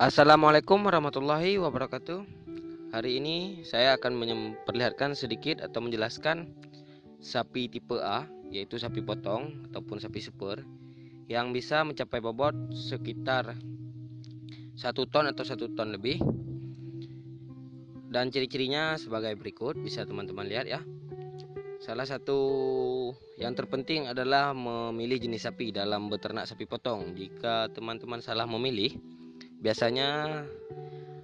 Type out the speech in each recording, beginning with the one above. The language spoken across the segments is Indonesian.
Assalamualaikum warahmatallahi wabarakatuh. Hari ini saya akan memperlihatkan sedikit atau menjelaskan sapi tipe A, yaitu sapi potong ataupun sapi super, yang bisa mencapai bobot sekitar 1 ton atau 1 ton lebih. Dan ciri-cirinya sebagai berikut, bisa teman-teman lihat ya. Salah satu yang terpenting adalah memilih jenis sapi dalam beternak sapi potong. Jika teman-teman salah memilih, biasanya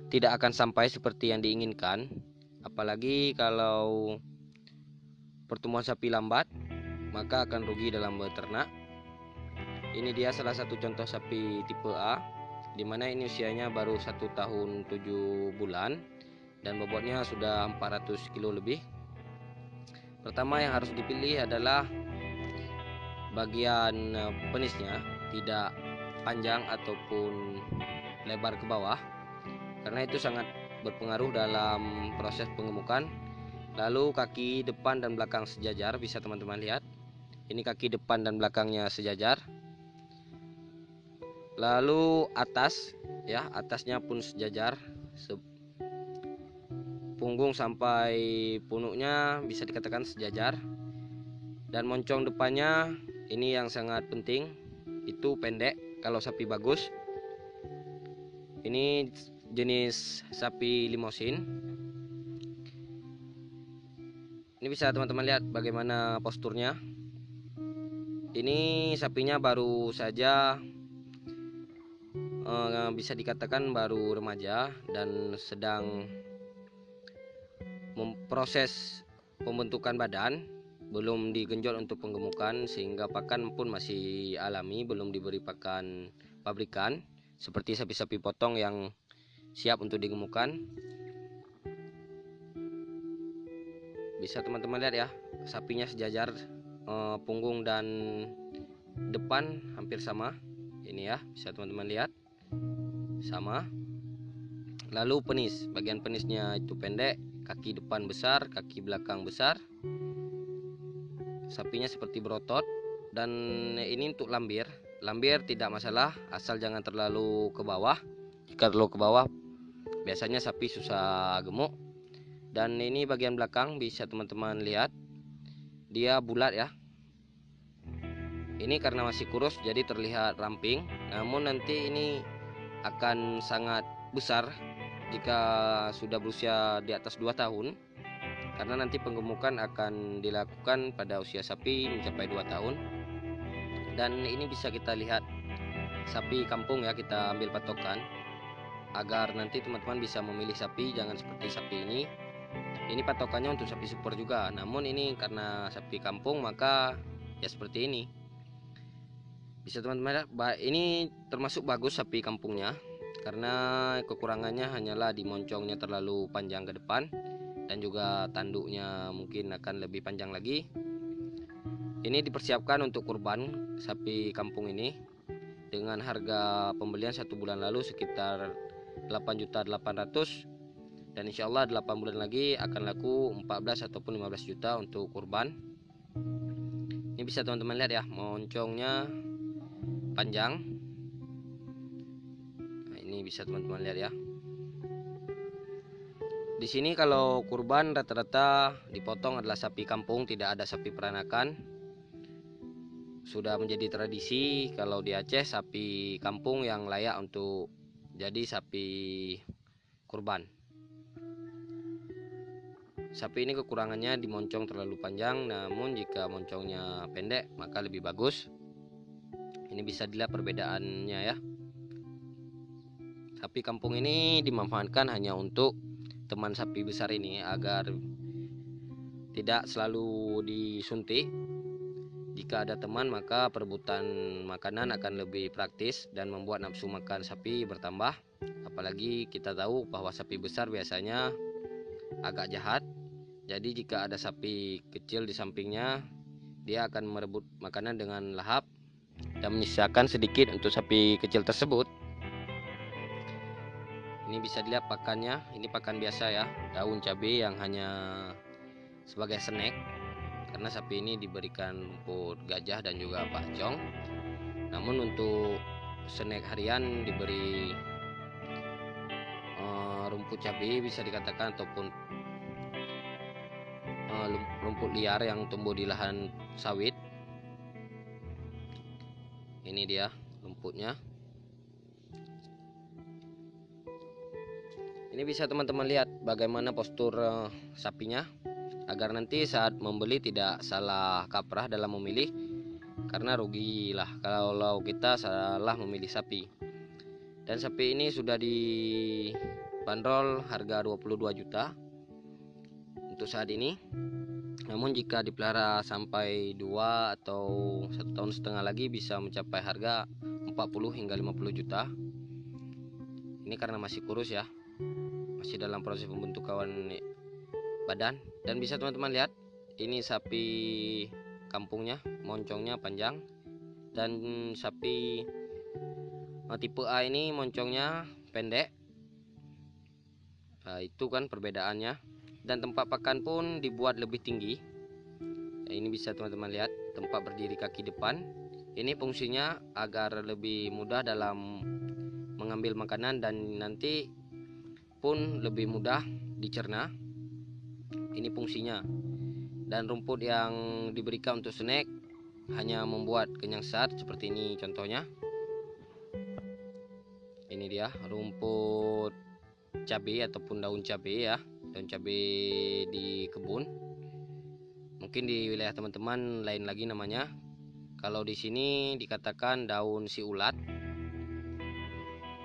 tidak akan sampai seperti yang diinginkan. Apalagi kalau pertumbuhan sapi lambat, maka akan rugi dalam beternak. Ini dia salah satu contoh sapi tipe A, dimana ini usianya baru 1 tahun 7 bulan dan bobotnya sudah 400 kilo lebih. Pertama yang harus dipilih adalah bagian penisnya tidak panjang ataupun lebar ke bawah, karena itu sangat berpengaruh dalam proses pengemukan. Lalu kaki depan dan belakang sejajar, bisa teman-teman lihat. Ini kaki depan dan belakangnya sejajar. Lalu atas, ya, atasnya pun sejajar. Punggung sampai punuknya bisa dikatakan sejajar. Dan moncong depannya ini yang sangat penting, itu pendek kalau sapi bagus. Ini jenis sapi limosin. Ini bisa teman-teman lihat bagaimana posturnya. Ini sapinya baru saja bisa dikatakan baru remaja dan sedang memproses pembentukan badan, belum digenjot untuk penggemukan, sehingga pakan pun masih alami, belum diberi pakan pabrikan seperti sapi-sapi potong yang siap untuk digemukan. Bisa teman-teman lihat ya, sapinya sejajar, punggung dan depan hampir sama. Ini ya, bisa teman-teman lihat sama. Lalu penis, bagian penisnya itu pendek, kaki depan besar, kaki belakang besar. Sapinya seperti berotot. Dan ini untuk lambir. Lambir tidak masalah, asal jangan terlalu ke bawah. Jika terlalu ke bawah, biasanya sapi susah gemuk. Dan ini bagian belakang, bisa teman-teman lihat, dia bulat ya. Ini karena masih kurus jadi terlihat ramping, namun nanti ini akan sangat besar jika sudah berusia di atas 2 tahun, karena nanti penggemukan akan dilakukan pada usia sapi mencapai 2 tahun. Dan ini bisa kita lihat sapi kampung ya, kita ambil patokan agar nanti teman-teman bisa memilih sapi, jangan seperti sapi ini. Ini patokannya untuk sapi super juga, namun ini karena sapi kampung maka ya seperti ini. Bisa teman-teman lihat, ini termasuk bagus sapi kampungnya, karena kekurangannya hanyalah di moncongnya terlalu panjang ke depan, dan juga tanduknya mungkin akan lebih panjang lagi. Ini dipersiapkan untuk kurban sapi kampung ini dengan harga pembelian 1 bulan lalu sekitar 8.800.000, dan insya Allah 8 bulan lagi akan laku 14 ataupun 15 juta untuk kurban. Ini bisa teman-teman lihat ya, moncongnya panjang. Nah, ini bisa teman-teman lihat ya. Di sini kalau kurban rata-rata dipotong adalah sapi kampung, tidak ada sapi peranakan. Sudah menjadi tradisi kalau di Aceh, sapi kampung yang layak untuk jadi sapi kurban. Sapi ini kekurangannya di moncong terlalu panjang, namun jika moncongnya pendek maka lebih bagus. Ini bisa dilihat perbedaannya ya. Sapi kampung ini dimanfaatkan hanya untuk teman sapi besar ini agar tidak selalu disuntik. Jika ada teman maka perebutan makanan akan lebih praktis dan membuat nafsu makan sapi bertambah. Apalagi kita tahu bahwa sapi besar biasanya agak jahat. Jadi jika ada sapi kecil di sampingnya, dia akan merebut makanan dengan lahap dan menyisakan sedikit untuk sapi kecil tersebut. Ini bisa dilihat pakannya, ini pakan biasa ya, daun cabai yang hanya sebagai snack, karena sapi ini diberikan rumput gajah dan juga pakcong. Namun untuk snack harian diberi rumput cabai bisa dikatakan, ataupun rumput liar yang tumbuh di lahan sawit. Ini dia rumputnya. Ini bisa teman-teman lihat bagaimana postur sapinya, agar nanti saat membeli tidak salah kaprah dalam memilih, karena rugilah kalau kita salah memilih sapi. Dan sapi ini sudah dibanderol harga 22 juta untuk saat ini. Namun jika dipelihara sampai 2 atau 1,5 tahun lagi bisa mencapai harga 40 hingga 50 juta. Ini karena masih kurus ya, masih dalam proses pembentukan badan. Dan bisa teman-teman lihat, ini sapi kampungnya, moncongnya panjang, dan sapi tipe A ini moncongnya pendek. Nah, itu kan perbedaannya. Dan tempat pakan pun dibuat lebih tinggi. Nah, ini bisa teman-teman lihat tempat berdiri kaki depan. Ini fungsinya agar lebih mudah dalam mengambil makanan dan nanti pun lebih mudah dicerna. Ini fungsinya. Dan rumput yang diberikan untuk snack hanya membuat kenyang saat, seperti ini contohnya. Ini dia rumput cabai ataupun daun cabai ya, daun cabai di kebun. Mungkin di wilayah teman-teman lain lagi namanya. Kalau di sini dikatakan daun si ulat.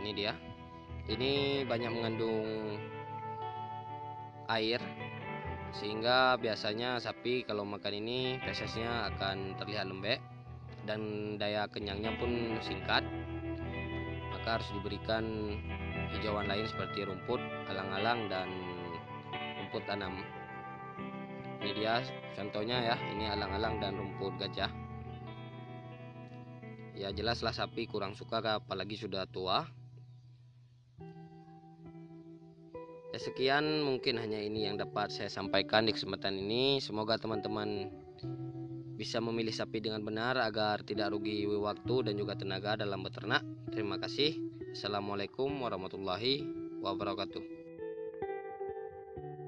Ini dia. Ini banyak mengandung air, sehingga biasanya sapi kalau makan ini fesesnya akan terlihat lembek dan daya kenyangnya pun singkat. Maka harus diberikan hijauan lain seperti rumput alang-alang dan rumput tanam. Ini dia contohnya ya, ini alang-alang dan rumput gajah. Ya jelaslah sapi kurang suka apalagi sudah tua. Ya, sekian mungkin hanya ini yang dapat saya sampaikan di kesempatan ini. Semoga teman-teman bisa memilih sapi dengan benar agar tidak rugi waktu dan juga tenaga dalam beternak. Terima kasih. Assalamualaikum warahmatullahi wabarakatuh.